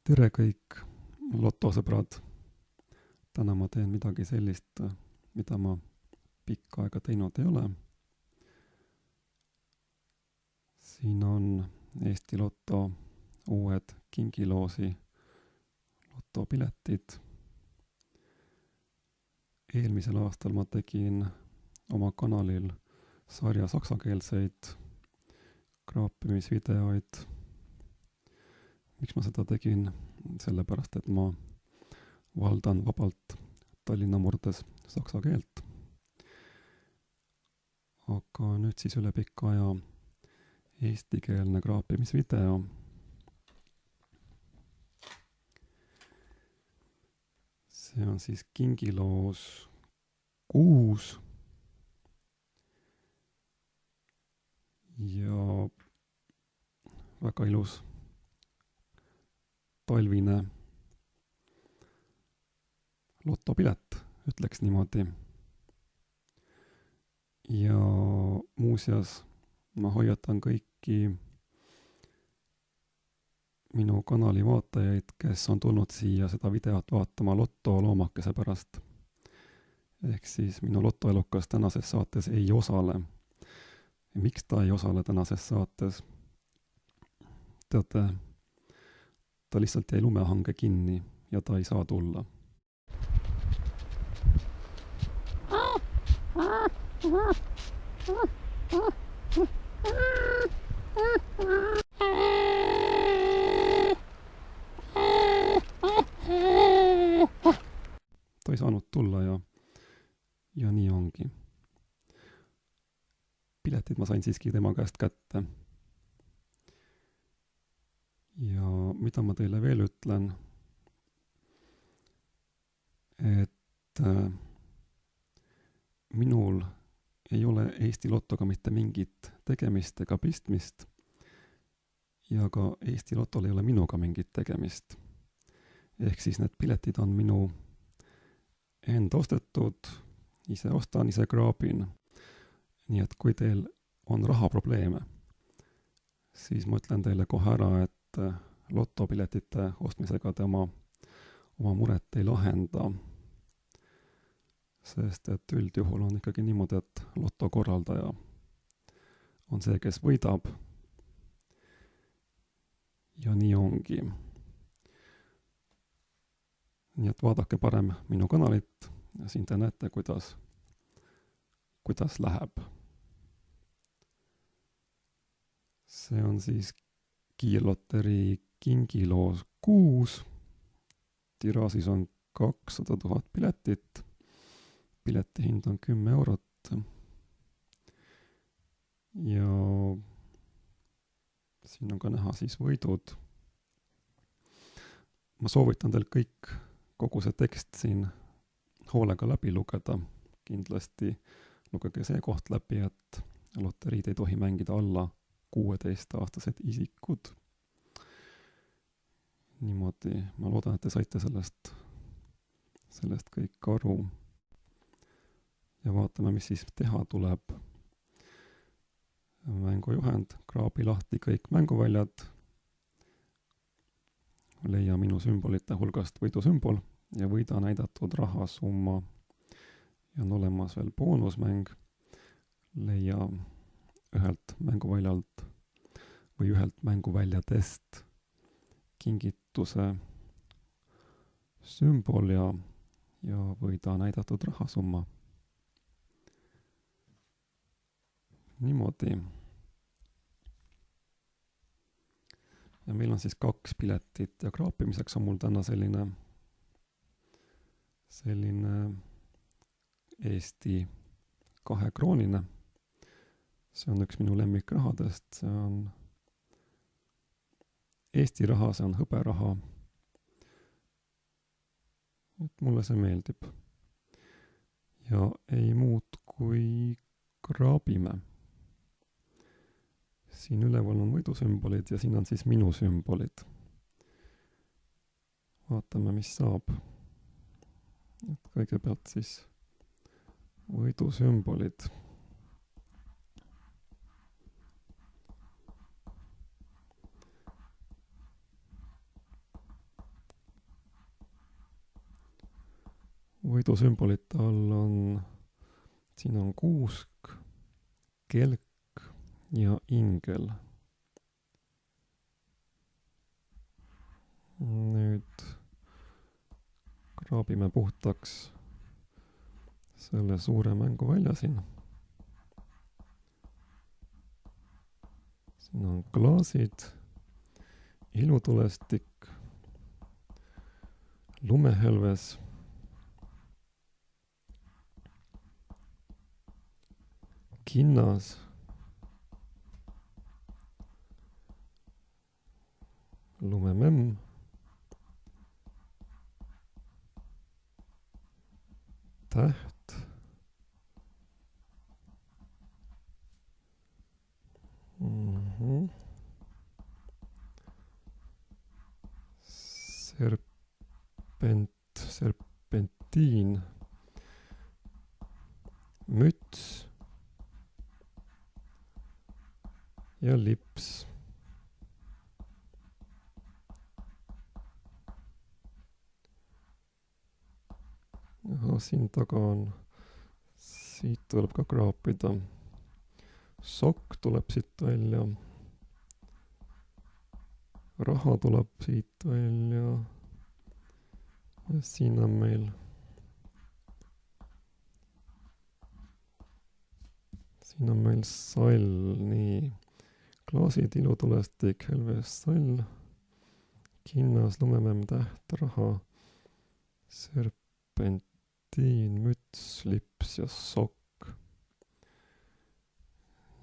Tere kõik lotosõbrad! Täna ma teen midagi sellist, mida ma pikka aega teinud ei ole. Siin on Eesti Lotto uued kingiloosi lotopiletid. Eelmisel aastal ma tegin oma kanalil sarja saksakeelseid kraapimisvideoid. Miks ma seda tegin? Sellepärast, et ma valdan vabalt Tallinna murdes saksa keelt. Aga nüüd siis üle pika aja eestikeelne kraapimisvideo. See on siis kingiloos 6. Ja väga ilus talvine lotopilet, ütleks niimoodi. Ja muuseas, ma hoiatan kõiki minu kanali vaatajaid, kes on tulnud siia seda videot vaatama loto loomakese pärast. Ehk siis minu lotoelukas tänases saates ei osale. Miks ta ei osale tänases saates? Teate, ta lihtsalt jäi lumehange kinni ja ta ei saa tulla. Ta ei saanud tulla ja nii ongi. Piletid ma sain siiski tema käest kätte. Ja mida ma teile veel ütlen, et minul ei ole Eesti Lotoga mitte mingit tegemist ega pistmist ja ka Eesti Lotol ei ole minuga mingit tegemist. Ehk siis need piletid on minu enda ostetud, ise ostan, ise kraabin. Nii et kui teil on rahaprobleeme, siis ma ütlen teile kohe ära, et lotopiletite ostmisega te oma muret ei lahenda. Sest et üldjuhul on ikkagi niimoodi, et lotokorraldaja on see, kes võidab. Ja nii ongi. Nii et vaadake parem minu kanalit ja siin te näete, kuidas läheb. See on siis kiirloterii kingiloos 6. Tiraasis on 200 000 piletit. Pileti hind on 10 €. Ja siin on ka näha siis võidud. Ma soovitan teil kogu see tekst siin hoolega läbi lugeda. Kindlasti lugege see koht läbi, et loteriid ei tohi mängida alla 16-aastased isikud. Niimoodi, ma loodan, et te saite sellest kõik aru. Ja vaatame, mis siis teha tuleb. Mängujuhend, kraabi lahti kõik mänguväljad. Leia minu sümbolite hulgast võidusümbol ja võida näidatud rahasumma. Ja on olemas veel boonusmäng. Leia ühelt mänguväljalt või ühelt mänguväljadest kingituse sümbol ja võida näidatud rahasumma. Niimoodi. Ja meil on siis 2 piletit ja kraapimiseks on mul täna selline Eesti 2-kroonine. See on üks minu lemmikrahadest. See on Eesti raha, see on hõberaha. Et mulle see meeldib. Ja ei muud kui kraabime. Siin üleval on võidusümbolid ja siin on siis minu sümbolid. Vaatame, mis saab. Et kõigepealt siis võidusümbolid. võidusümbolite all on, siin on kuusk, kelk ja ingel. Nüüd kraabime puhtaks selle suure mänguvälja siin. Siin on klaasid, ilutulestik, lumehelves, kinnas, lumememm, täht, serpentiin, müts ja lips. Siin taga on, siit tuleb ka kraapida. Sokk tuleb siit välja. Raha tuleb siit välja. Ja siin on meil sall, nii klaasid, ilutulestik, helves, sall, kinnas, lumememm, täht, raha, serpentiin, müts, lips ja sokk.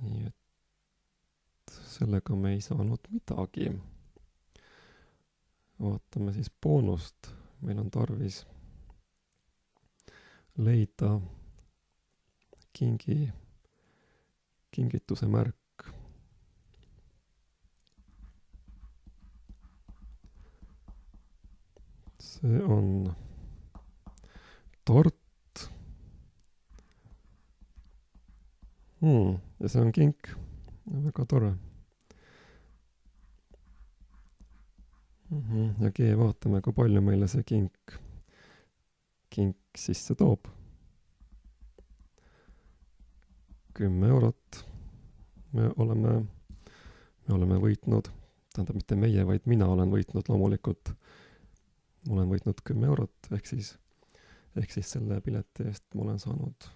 Nii et sellega me ei saanud midagi. Vaatame siis boonust. Meil on tarvis leida kingituse märk. See on tort. Ja see on kink. Väga tore. Ja vaatame, kui palju meile see kink sisse toob. 10 eurot. Me oleme võitnud, tähendab mitte meie, vaid mina olen võitnud loomulikult. Ma olen võitnud 10 eurot, ehk siis selle pileti eest ma olen saanud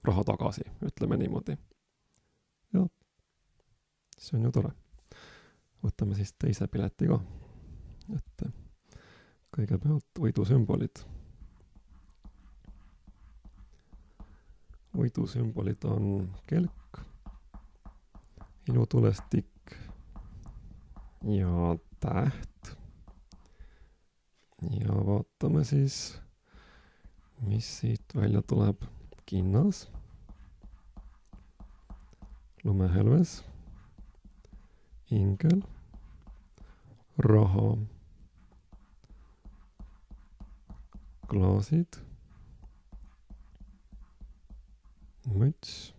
raha tagasi, ütleme niimoodi. Ja see on ju tore. Võtame siis teise pileti ka. Et kõigepealt võidusümbolid. Võidusümbolid on kelk, ilutulestik ja täht. Ja vaatame siis, mis siit välja tuleb. Kinnas, lumehelves, ingel, raha, klaasid, müts,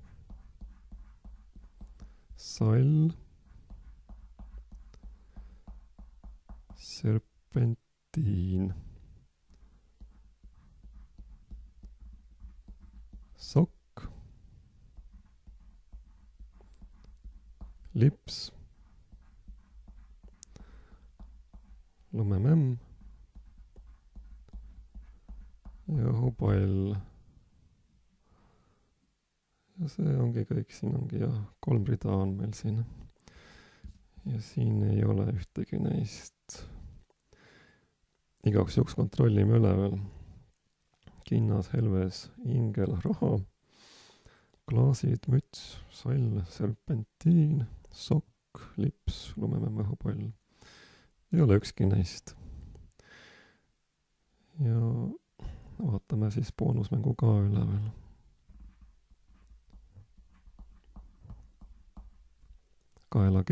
sall, serpentiin, sokk, lips, lumememm ja õhupall. Ja see ongi kõik, siin ongi 3 rida on meil siin. Ja siin ei ole ühtegi neist. Igaks juhuks kontrollime üle veel. Kinnas, helves, ingel, raha, klaasid, müts, sall, serpentiin, sokk, lips, lumememm, õhupall. Ei ole ükski neist. Ja vaatame siis boonusmängu ka üle veel. Kaela G.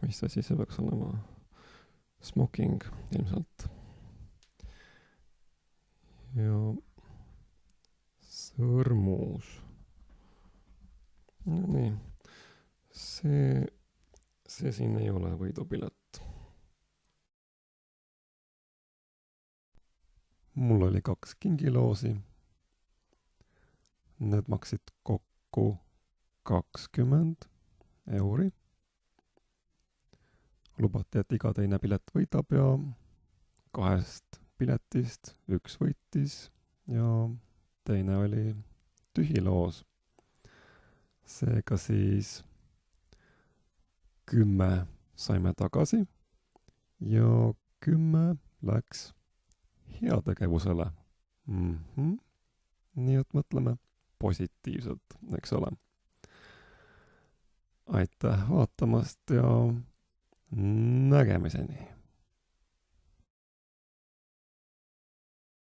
Mis see siis peaks olema? Smoking ilmselt. Ja sõrmus. No nii. see siin ei ole võidupilet. mul oli 2 kingiloosi. Need maksid kokku 20 euri. Lubati, et iga teine pilet võidab ja 2 piletist 1 võitis ja teine oli tühi loos. Seega siis 10 saime tagasi ja 10 läks heategevusele. Nii et mõtleme positiivselt, eks ole. Aitäh vaatamast ja nägemiseni!